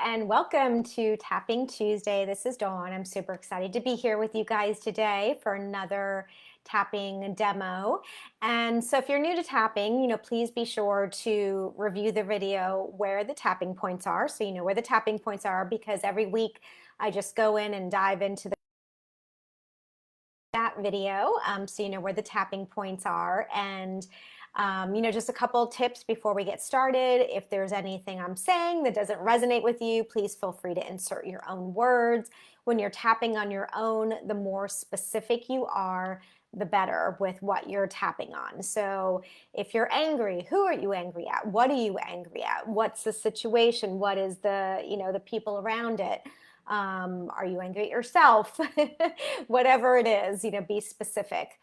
and welcome to Tapping Tuesday. This is Dawn. I'm super excited to be here with you guys today for another tapping demo. And so if you're new to tapping, please be sure to review the video where the tapping points are, so you know where the tapping points are, because every week I just go in and dive into that video, so you know where the tapping points are. And just a couple tips before we get started. If there's anything I'm saying that doesn't resonate with you, please feel free to insert your own words. When you're tapping on your own, the more specific you are, the better with what you're tapping on. So if you're angry, who are you angry at? What are you angry at? What's the situation? What is the people around it? Are you angry at yourself? Whatever it is, be specific.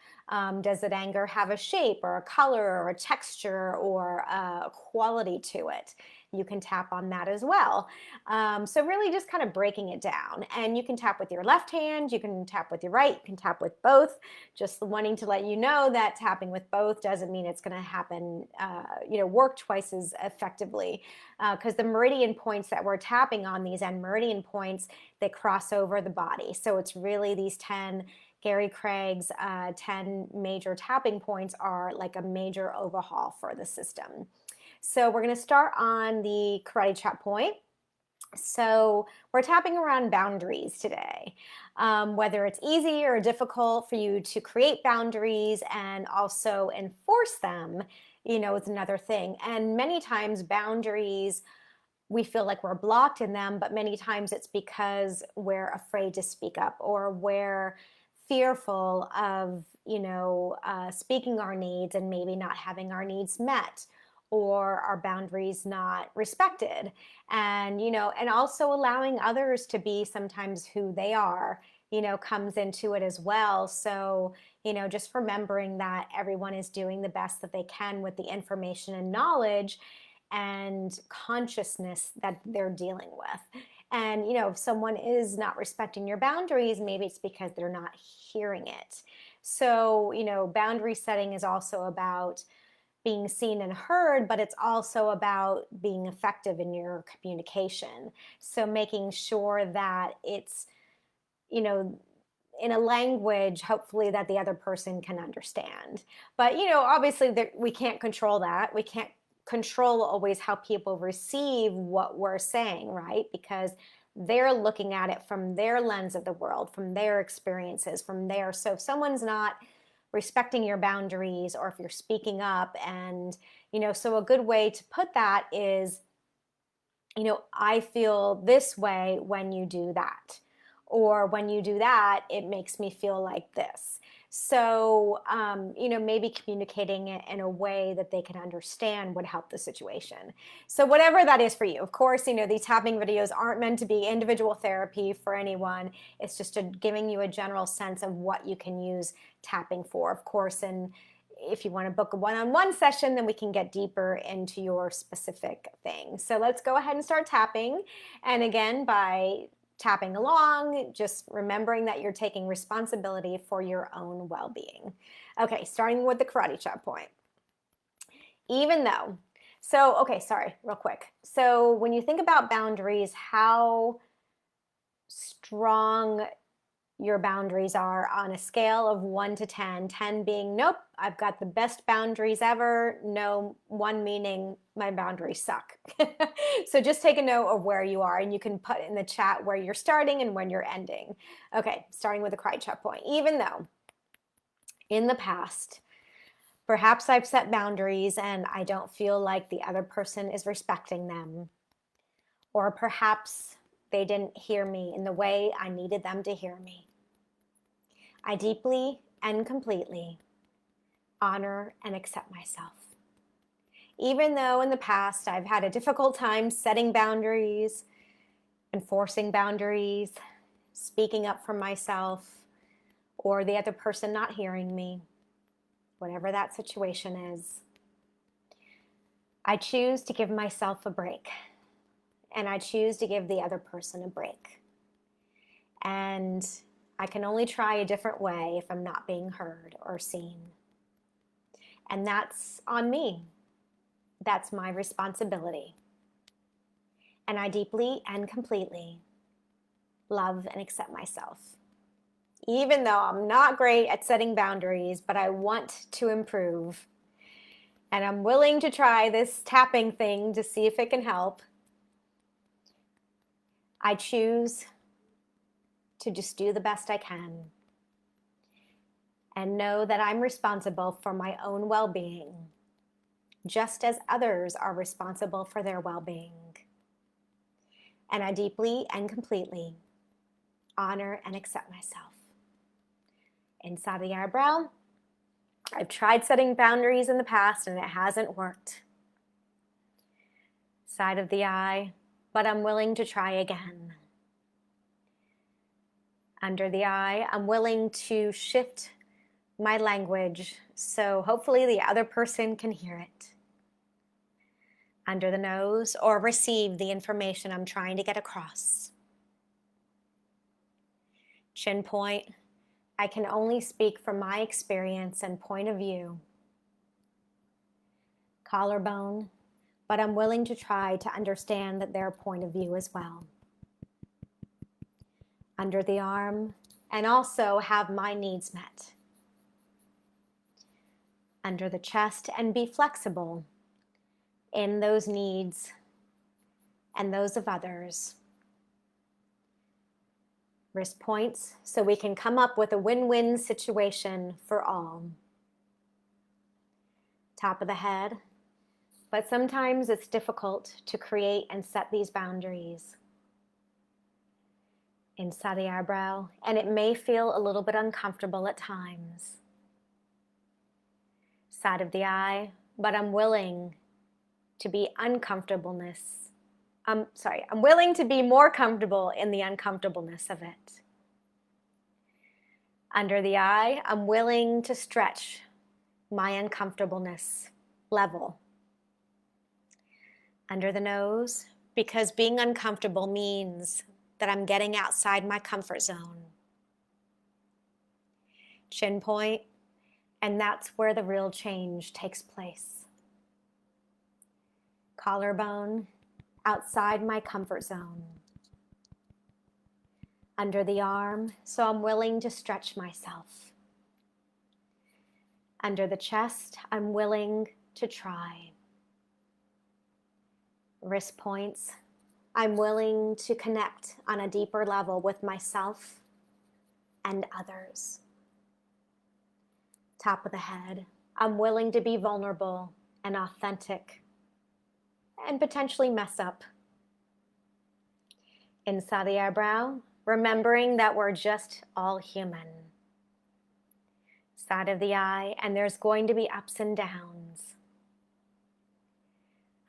Does it anger have a shape or a color or a texture or a quality to it? You can tap on that as well. So really just kind of breaking it down. And you can tap with your left hand, you can tap with your right, you can tap with both. Just wanting to let you know that tapping with both doesn't mean it's going to happen, work twice as effectively. Because the meridian points that we're tapping on, these end meridian points, they cross over the body. So it's really these 10, Gary Craig's 10 major tapping points are like a major overhaul for the system. So we're going to start on the karate chop point. So we're tapping around boundaries today, whether it's easy or difficult for you to create boundaries and also enforce them, it's another thing. And many times boundaries, we feel like we're blocked in them, but many times it's because we're afraid to speak up, or we're fearful of, speaking our needs and maybe not having our needs met, or our boundaries not respected. And, and also allowing others to be sometimes who they are, comes into it as well. So, just remembering that everyone is doing the best that they can with the information and knowledge and consciousness that they're dealing with. And, if someone is not respecting your boundaries, maybe it's because they're not hearing it. So, boundary setting is also about being seen and heard, but it's also about being effective in your communication. So making sure that it's, in a language, hopefully, that the other person can understand. But, obviously we can't control that. We can't control always how people receive what we're saying, right? Because they're looking at it from their lens of the world, from their experiences, so if someone's not respecting your boundaries, or if you're speaking up, and so a good way to put that is, I feel this way when you do that, or when you do that it makes me feel like this. So maybe communicating it in a way that they can understand would help the situation. So whatever that is for you. Of course, these tapping videos aren't meant to be individual therapy for anyone. It's just giving you a general sense of what you can use tapping for, of course. And if you want to book a one-on-one session, then we can get deeper into your specific thing. So let's go ahead and start tapping. And again, by tapping along, just remembering that you're taking responsibility for your own well-being. Okay, starting with the karate chop point. Real quick. So when you think about boundaries, how strong your boundaries are on a scale of 1 to 10, 10 being, nope, I've got the best boundaries ever, no, 1 meaning my boundaries suck. So just take a note of where you are, and you can put in the chat where you're starting and when you're ending. Okay, starting with the karate chop point. Even though in the past, perhaps I've set boundaries and I don't feel like the other person is respecting them, or perhaps they didn't hear me in the way I needed them to hear me, I deeply and completely honor and accept myself. Even though in the past I've had a difficult time setting boundaries, enforcing boundaries, speaking up for myself, or the other person not hearing me, whatever that situation is, I choose to give myself a break, and I choose to give the other person a break. And I can only try a different way if I'm not being heard or seen. And that's on me. That's my responsibility. And I deeply and completely love and accept myself. Even though I'm not great at setting boundaries, but I want to improve. And I'm willing to try this tapping thing to see if it can help. I choose to just do the best I can and know that I'm responsible for my own well-being, just as others are responsible for their well-being. And I deeply and completely honor and accept myself. Inside the eyebrow, I've tried setting boundaries in the past and it hasn't worked. Side of the eye, but I'm willing to try again. Under the eye, I'm willing to shift my language so hopefully the other person can hear it. Under the nose, or receive the information I'm trying to get across. Chin point, I can only speak from my experience and point of view. Collarbone, but I'm willing to try to understand that their point of view as well. Under the arm, and also have my needs met. Under the chest, and be flexible in those needs and those of others. Wrist points, so we can come up with a win-win situation for all. Top of the head, but sometimes it's difficult to create and set these boundaries. Inside the eyebrow, and it may feel a little bit uncomfortable at times. Side of the eye, but I'm willing to be uncomfortableness. I'm willing to be more comfortable in the uncomfortableness of it. Under the eye, I'm willing to stretch my uncomfortableness level. Under the nose, because being uncomfortable means that I'm getting outside my comfort zone. Chin point, and that's where the real change takes place. Collarbone, outside my comfort zone. Under the arm, so I'm willing to stretch myself. Under the chest, I'm willing to try. Wrist points, I'm willing to connect on a deeper level with myself and others. Top of the head, I'm willing to be vulnerable and authentic and potentially mess up. Inside the eyebrow, remembering that we're just all human. Side of the eye, and there's going to be ups and downs.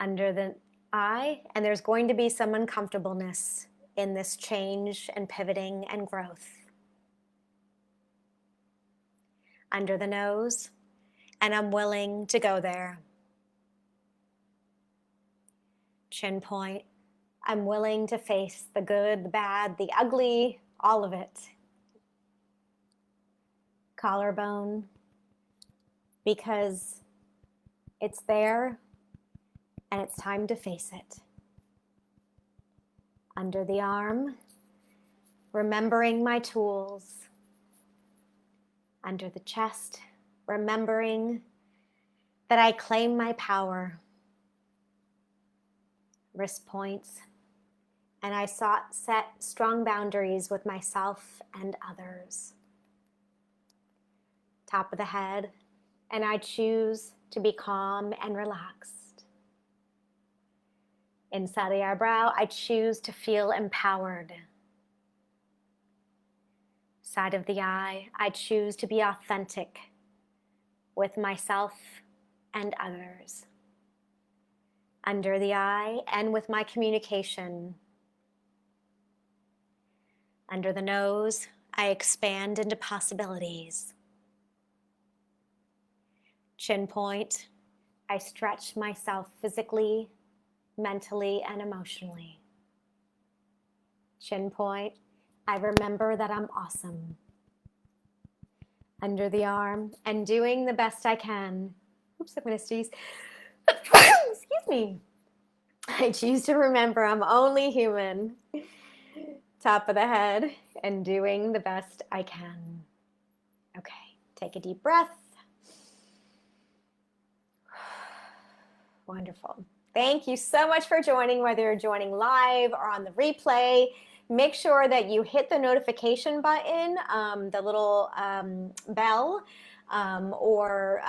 Under the eye, and there's going to be some uncomfortableness in this change and pivoting and growth. Under the nose, and I'm willing to go there. Chin point, I'm willing to face the good, the bad, the ugly, all of it. Collarbone, because it's there and it's time to face it. Under the arm, remembering my tools. Under the chest, remembering that I claim my power. Wrist points, and I set strong boundaries with myself and others. Top of the head, and I choose to be calm and relaxed. Inside the eyebrow, I choose to feel empowered. Side of the eye, I choose to be authentic with myself and others. Under the eye, and with my communication. Under the nose, I expand into possibilities. Chin point, I stretch myself physically, mentally, and emotionally. Chin point, I remember that I'm awesome. Under the arm, and doing the best I can. Oops, I'm going to sneeze. Excuse me. I choose to remember I'm only human. Top of the head and doing the best I can. Okay, take a deep breath. Wonderful. Thank you so much for joining, whether you're joining live or on the replay. Make sure that you hit the notification button, the little bell, or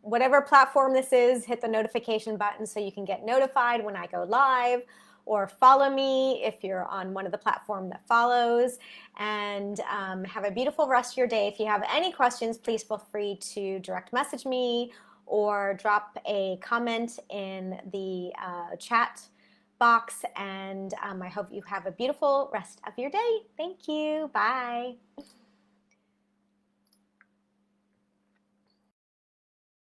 whatever platform this is, hit the notification button so you can get notified when I go live, or follow me if you're on one of the platforms that follows. And have a beautiful rest of your day. If you have any questions, please feel free to direct message me or drop a comment in the chat box. And I hope you have a beautiful rest of your day. Thank you. Bye.